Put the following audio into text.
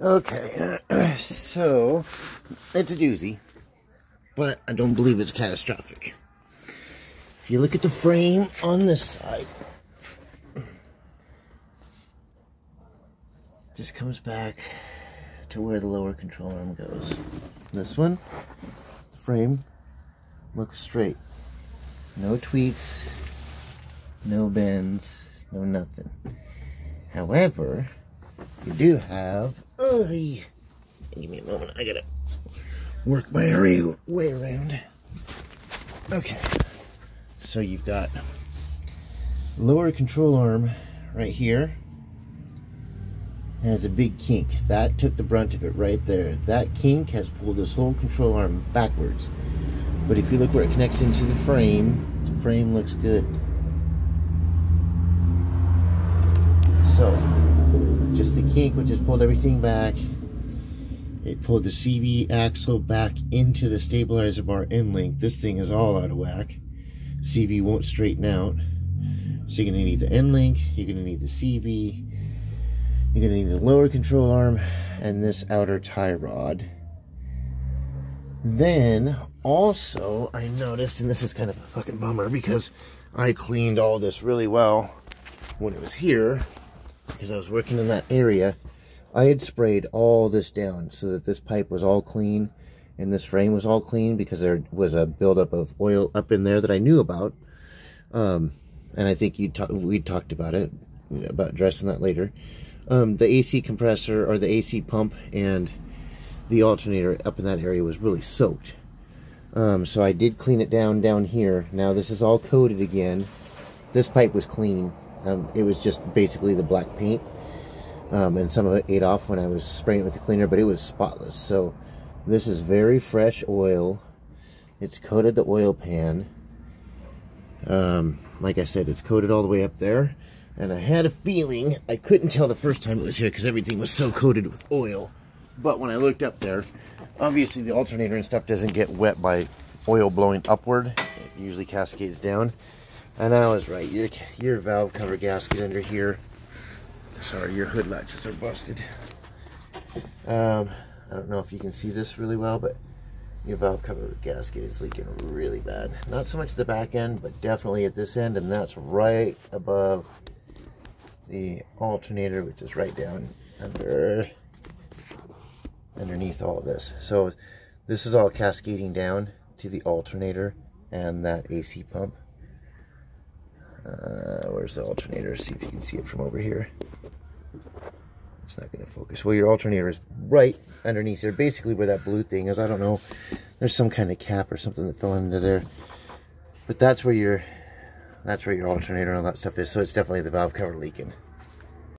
Okay, so it's a doozy, but I don't believe it's catastrophic. If you look at the frame on this side, just comes back to where the lower control arm goes. This one, the frame looks straight. No tweaks, no bends, no nothing. However, you do have, give me a moment, I gotta work my way around. Okay, so you've got lower control arm right here. Has a big kink. That took the brunt of it right there. That kink has pulled this whole control arm backwards. But if you look where it connects into the frame looks good. So, just the kink, which has pulled everything back. It pulled the CV axle back into the stabilizer bar end link. This thing is all out of whack. CV won't straighten out. So you're going to need the end link, you're going to need the CV, you're going to need the lower control arm, and this outer tie rod. Then, also, I noticed, and this is kind of a fucking bummer, because I cleaned all this really well when it was here, because I was working in that area. I had sprayed all this down so that this pipe was all clean and this frame was all clean, because there was a buildup of oil up in there that I knew about. And I think we talked about it, about addressing that later. The AC compressor, or the AC pump, and the alternator up in that area was really soaked. So I did clean it down here. Now this is all coated again. This pipe was clean. It was just basically the black paint. And some of it ate off when I was spraying it with the cleaner, but it was spotless. So this is very fresh oil. It's coated the oil pan. Like I said, it's coated all the way up there. And I had a feeling, I couldn't tell the first time it was here because everything was so coated with oil. But when I looked up there, obviously the alternator and stuff doesn't get wet by oil blowing upward. It usually cascades down. And I was right. Your valve cover gasket under here. Sorry, your hood latches are busted. I don't know if you can see this really well, but your valve cover gasket is leaking really bad. Not so much at the back end, but definitely at this end, and that's right above the alternator, which is right down underneath all of this. So this is all cascading down to the alternator and that AC pump. Where's the alternator? See if you can see it from over here. It's not going to focus. Well, your alternator is right underneath there, basically where that blue thing is. I don't know. There's some kind of cap or something that fell into there, but that's where your alternator and all that stuff is. So it's definitely the valve cover leaking.